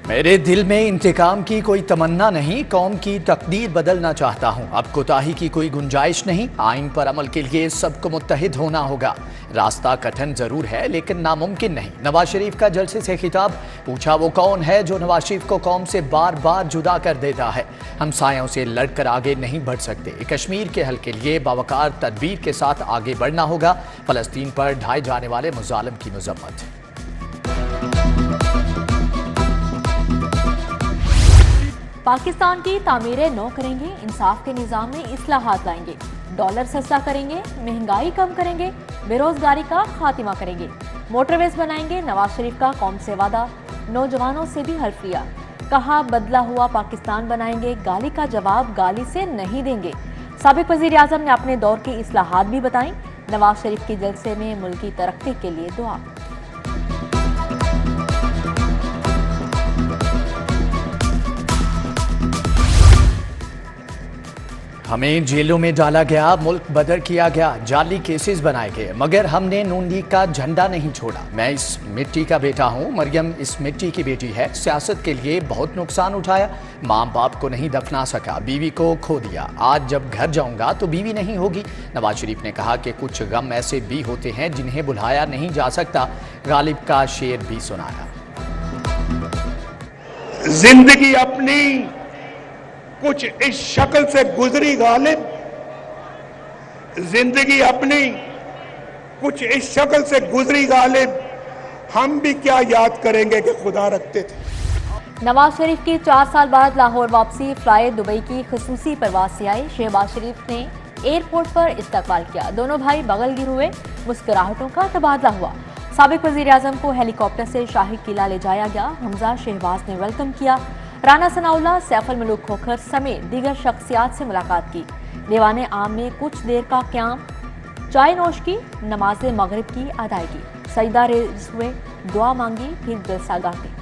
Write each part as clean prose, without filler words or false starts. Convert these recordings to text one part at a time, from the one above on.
मेरे दिल में इंतकाम की कोई तमन्ना नहीं, कौम की तकदीर बदलना चाहता हूँ। अब कोताही की कोई गुंजाइश नहीं, आइन पर अमल के लिए सबको मुत्तहिद होना होगा। रास्ता कठिन जरूर है लेकिन नामुमकिन नहीं। नवाज शरीफ का जलसे से खिताब, पूछा वो कौन है जो नवाज शरीफ को कौम से बार बार जुदा कर देता है। हमसायों से लड़कर आगे नहीं बढ़ सकते। कश्मीर के हल के लिए बावकार तदबीर के साथ आगे बढ़ना होगा। फलस्तीन पर ढाए जाने वाले मुजालिम की मजम्मत। पाकिस्तान की तामीरें नौ करेंगे, इंसाफ के निज़ाम में इस्लाहात लाएंगे, डॉलर सस्ता करेंगे, महंगाई कम करेंगे, बेरोजगारी का खात्मा करेंगे, मोटरवेज बनाएंगे। नवाज शरीफ का कौम से वादा, नौजवानों से भी हल्फ लिया, कहा बदला हुआ पाकिस्तान बनाएंगे, गाली का जवाब गाली से नहीं देंगे। साबिक वज़ीर आज़म ने अपने दौर की इस्लाहात भी बताई। नवाज शरीफ की जलसे में मुल्क की तरक्की के लिए दुआ। हमें जेलों में डाला गया, मुल्क बदर किया गया, जाली केसेस बनाए गए, मगर हमने नून लीग का झंडा नहीं छोड़ा। मैं इस मिट्टी का बेटा हूँ, मरियम इस मिट्टी की बेटी है। सियासत के लिए बहुत नुकसान उठाया, माँ बाप को नहीं दफना सका, बीवी को खो दिया। आज जब घर जाऊंगा तो बीवी नहीं होगी। नवाज शरीफ ने कहा कि कुछ गम ऐसे भी होते हैं जिन्हें भुलाया नहीं जा सकता। गालिब का शेर भी सुनाया। जिंदगी अपनी कुछ इस शक्ल से गुजरी गालिब, जिंदगी अपनी कुछ इस शक्ल से गुजरी गालिब, हम भी क्या याद करेंगे कि खुदा रखते थे। नवाज शरीफ की 4 साल बाद लाहौर वापसी, फ्लाइट दुबई की खुसूसी परवाज से आई। शहबाज शरीफ ने एयरपोर्ट पर इस्तकबाल किया, दोनों भाई बगल गिर हुए, मुस्कुराहटों का तबादला हुआ। साबिक वजीर आजम को हेलीकॉप्टर से शाही किला ले जाया गया, हमजा शहबाज ने वेलकम किया। राना सनाउल्लाह, सैफुल मलूक खोखर समेत दीगर शख्सियात से मुलाकात की। दीवाने आम में कुछ देर का क़याम, चाय नोश की, नमाज मगरिब की अदायगी, सजदा रेज़ हुए, दुआ मांगी, फिर जलसा की।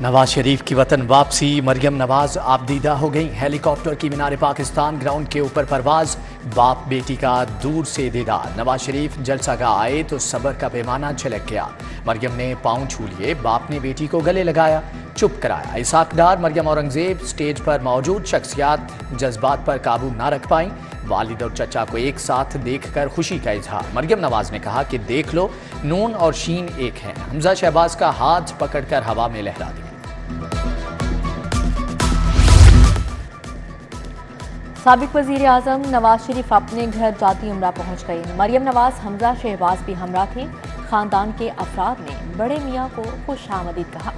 नवाज शरीफ की वतन वापसी, मरियम नवाज आबदीदा हो गई। हेलीकॉप्टर की मीनार पाकिस्तान ग्राउंड के ऊपर परवाज, बाप बेटी का दूर से दीदार। नवाज शरीफ जलसागाह आए तो सब्र का पैमाना छलक गया। मरियम ने पाँव छू लिए, बाप ने बेटी को गले लगाया, चुप कराया। इसाक डार, मरियम औरंगजेब स्टेज पर मौजूद शख्सियात जज्बात पर काबू ना रख पाई। वालिद और चचा को एक साथ देखकर खुशी का इजहार। मरियम नवाज ने कहा कि देख लो, नून और शीन एक हैं। हमजा शहबाज का हाथ पकड़कर हवा में लहरा दिया। साबिक वजीर आजम नवाज शरीफ अपने घर जाती उम्रा पहुंच गए। मरियम नवाज, हमजा शहबाज भी हमरा थे। खानदान के अफराद ने बड़े मियाँ को खुश आमदीद कहा।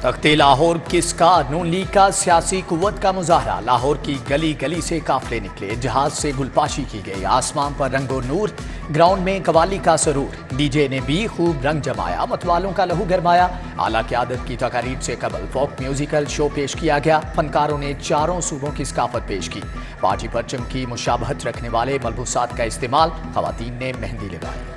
तख्ते लाहौर किसका, नून लीग का सियासी कुव्वत का मुजाहरा। लाहौर की गली गली से काफले निकले, जहाज से गुलपाशी की गई, आसमान पर रंगो नूर, ग्राउंड में कवाली का सरूर। डीजे ने भी खूब रंग जमाया, मतवालों का लहू गरमाया। आला क़यादत की तकारीर से कबल फोक म्यूजिकल शो पेश किया गया। फनकारों ने चारों सूबों की सकाफत पेश की। पार्टी परचम की मुशाबहत रखने वाले मलबूसात का इस्तेमाल, खवातीन ने मेहंदी लगाई।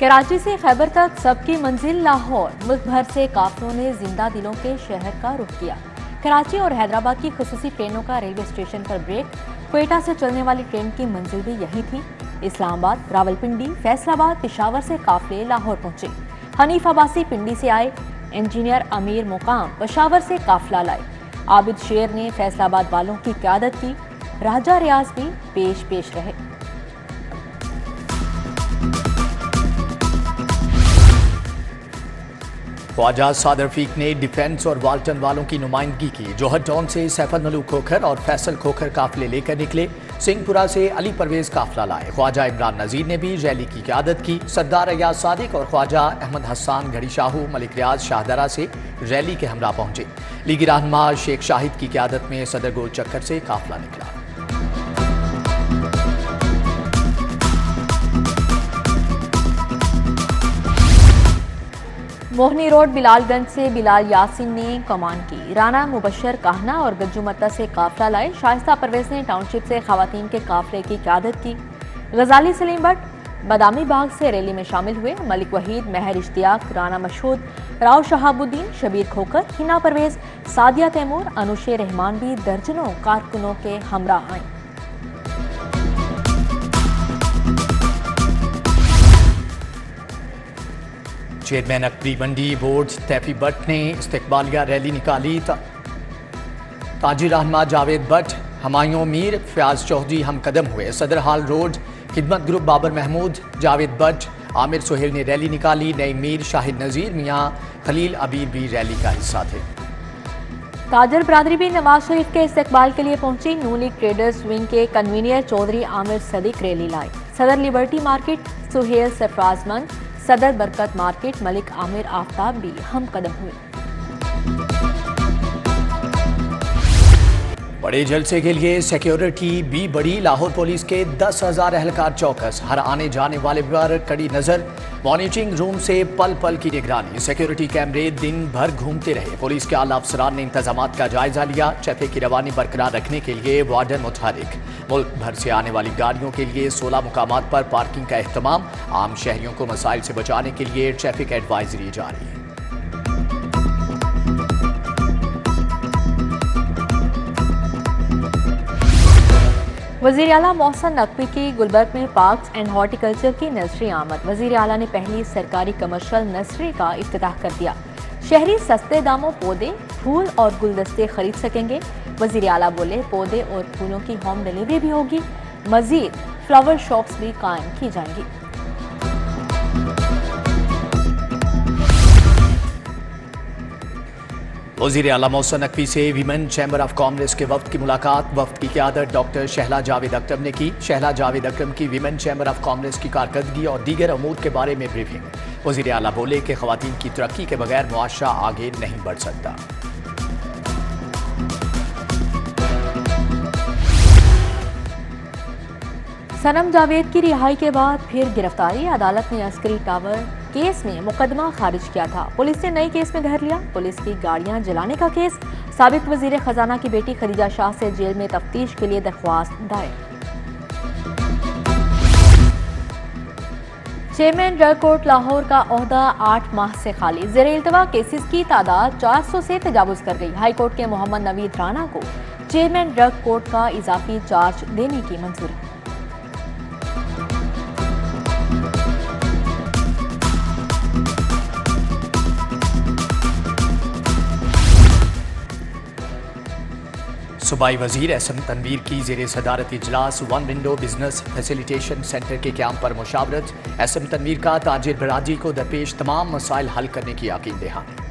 कराची से खैबर तक सबकी मंजिल लाहौर, मुल्क भर से काफिलों ने जिंदा दिलों के शहर का रुख किया। कराची और हैदराबाद की खुसूसी ट्रेनों का रेलवे स्टेशन पर ब्रेक, क्वेटा से चलने वाली ट्रेन की मंजिल भी यही थी। इस्लामाबाद, रावलपिंडी, फैसलाबाद, पेशावर से काफिले लाहौर पहुंचे। हनीफ अब्बासी पिंडी से आए, इंजीनियर अमीर मुकाम पेशावर से काफिला लाए। आबिद शेर ने फैसलाबाद वालों की क़यादत की, राजा रियाज भी पेश रहे। ख्वाजा साद रफीक ने डिफेंस और वाल्टन वालों की नुमाइंदगी की। जोहर टाउन से सैफुल मलूक खोखर और फैसल खोखर काफिले लेकर निकले। सिंहपुरा से अली परवेज काफिला लाए। ख्वाजा इमरान नजीर ने भी रैली की क़यादत की। सरदार अयाज सादिक और ख्वाजा अहमद हसन घड़ी शाहू मलिक रियाज शाहदरा से रैली के हमरा पहुंचे। लीगी रहनुमा शेख शाहिद की क़यादत में सदर गोल चक्कर से काफिला निकला। मोहनी रोड बिलालगंज से बिलाल यासिन ने कमान की। राना मुबशर काहना और गज्जू मत्ता से काफिला लाए। शाइस्ता परवेज ने टाउनशिप से खवातीन के काफिले की क़यादत की। गजाली सलीम भट्ट बादामी बाग से रैली में शामिल हुए। मलिक वहीद, महर इश्तियाक, राना मशहूद, राव शहाबुद्दीन, शबीर खोकर, हिना परवेज, सादिया तैमूर, अनुशे रहमान भी दर्जनों कारकुनों के हमराह आईं। चेयरमैन अकबरी मंडी बोर्ड तैफी भट्ट ने इस्तकबालिया रैली निकाली। ताजिर रहनमा जावेद भट्ट, हमायूं मीर, फयाज चौधरी हम कदम हुए। सदर हाल रोड खिदमत ग्रुप बाबर महमूद, जावेद भट्ट, आमिर सुहेल ने रैली निकाली। नई मीर, शाहिद नजीर, मियाँ खलील अबीर भी रैली का हिस्सा थे। ताजर बरादरी भी नवाज शरीफ के इस्तकबाल के लिए पहुंची। नून लीग ट्रेडर्स विंग के कन्वीनर चौधरी आमिर सदीक रैली लाए। सदर लिबर्टी मार्केट सुहेल सरफराजमंद, सदर बरकत मार्केट मलिक आमिर आफ्ताब भी हम कदम हुए। बड़े जलसे के लिए सिक्योरिटी भी बढ़ी। लाहौर पुलिस के 10,000 एहलकार चौकस, हर आने जाने वाले पर कड़ी नजर। मॉनिटरिंग रूम से पल पल की निगरानी। सिक्योरिटी कैमरे दिन भर घूमते रहे। पुलिस के आला अफसरान ने इंतजामात का जायजा लिया। ट्रैफिक की रवानी बरकरार रखने के लिए वार्डन मुतहरिक। मुल्क भर से आने वाली गाड़ियों के लिए 16 मुकामात पर पार्किंग का एहतमाम। आम शहरियों को मसाइल से बचाने के लिए ट्रैफिक एडवाइजरी जारी है। वज़ीर आला मोहसिन नकवी की गुलबर्ग में पार्क्स एंड हॉर्टिकल्चर की नर्सरी आमद। वज़ीर आला ने पहली सरकारी कमर्शियल नर्सरी का इफ्तिताह कर दिया। शहरी सस्ते दामों पौधे, फूल और गुलदस्ते खरीद सकेंगे। वज़ीर आला बोले पौधे और फूलों की होम डिलीवरी भी होगी। मजीद फ्लावर शॉप्स भी कायम की जाएंगी। वज़ीर आला मोहसिन नकवी से वीमेन चैम्बर ऑफ कॉमर्स के वफ्द की मुलाकात। वफ्द की क़यादत डॉक्टर शहला जावेद अकरम ने की। शहला जावेद अकरम की वीमेन चैम्बर ऑफ कॉमर्स की कारकर्दगी और दीगर अमूर के बारे में ब्रीफिंग। वज़ीर आला बोले कि ख़वातीन की तरक्की के बगैर मुआशरा आगे नहीं बढ़ सकता। सनम जावेद की रिहाई के बाद फिर गिरफ्तारी। अदालत ने अस्करी टावर केस में मुकदमा खारिज किया था। पुलिस ने नए केस में घर लिया। पुलिस की गाड़ियां जलाने का केस। साबिक वजीर खजाना की बेटी खदीजा शाह से जेल में तफ्तीश के लिए दरख्वास्त दायर। चेयरमैन ड्रग कोर्ट लाहौर का ओहदा 8 माह से खाली। ज़ेर इल्तवा केसेस की तादाद 400 से तजावुज कर गई। हाई कोर्ट के मोहम्मद नवीद राना को चेयरमैन ड्रग कोर्ट का इजाफी चार्ज देने की मंजूरी। सूबाई वजीर एसएम तनवीर की ज़ेरे सदारत इजलास one window business facilitation centre के क्याम पर मुशावरत। एसएम तनवीर का ताजिर बरादरी को दरपेश तमाम मसाइल हल करने की यकीन दहानी।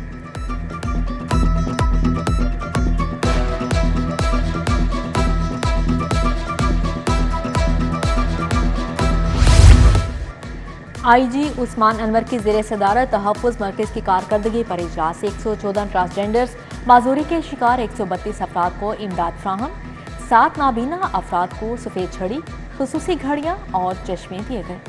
आईजी उस्मान अनवर की ज़ेरे सदारत तहफ़्फ़ुज़ मरकज़ की कारकर्दगी पर इजलास। 114 ट्रांसजेंडर्स माजूरी के शिकार 132 अफराद को इमदाद फ्राहम। 7 नाबीना अफराद को सफ़ेद छड़ी, खुसूसी घड़ियाँ और चश्मे दिए गए।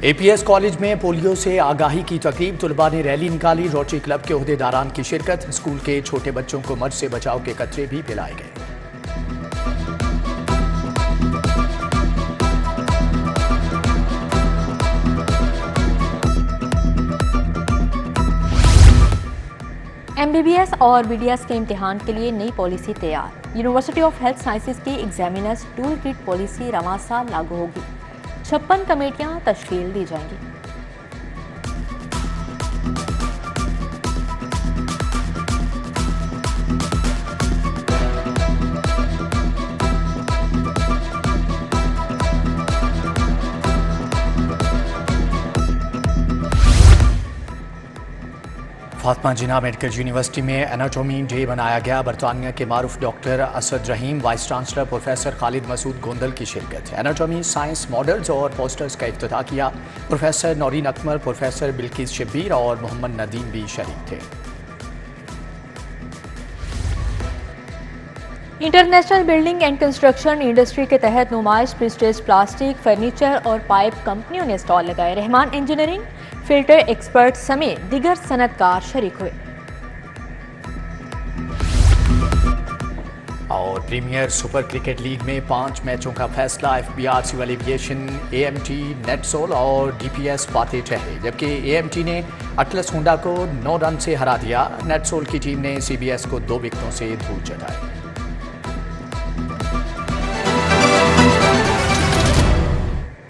एपीएस कॉलेज में पोलियो से आगाही की तकरीब। तलबा ने रैली निकाली। रोटरी क्लब के ओहदेदारान की शिरकत। स्कूल के छोटे बच्चों को मर्ज से बचाव के कतरे भी पिलाए गए। MBBS और BDS के इम्तिहान के लिए नई पॉलिसी तैयार। यूनिवर्सिटी ऑफ हेल्थ साइंसेज की एग्जामिनर्स टूल किट पॉलिसी रवां साल लागू होगी। 56 कमेटियां तश्कील दी जाएंगी। फातिमा जिन्ना मेडिकल यूनिवर्सिटी में एनाटॉमी डे मनाया गया। बरतानिया के मारूफ doctor Asad Rahim, vice chancellor professor Khalid Masood Gondal की शिरकत। एनाटॉमी साइंस मॉडल्स और पोस्टर्स का इफ्तिताह किया। प्रोफेसर नौरीन अकमल, प्रोफेसर बिल्किस शब्बीर और मोहम्मद नदीम भी शरीक थे। International building and construction industry के तहत नुमाइश प्रिस्टेज प्लास्टिक, फर्नीचर और पाइप कंपनियों ने स्टॉल लगाए। रहमान इंजीनियरिंग, फिल्टर एक्सपर्ट समेत दीगर सनतकार शरीक हुए। और और प्रीमियर सुपर क्रिकेट लीग में 5 मैचों का फैसला। FBR एविएशन, AMT, नेटसोल और DPS पाते चेहरे, जबकि AMT ने अटलस हुंडा को 9 रन से हरा दिया। नेटसोल की टीम ने CBS को 2 विकेटों से धूल चटाई।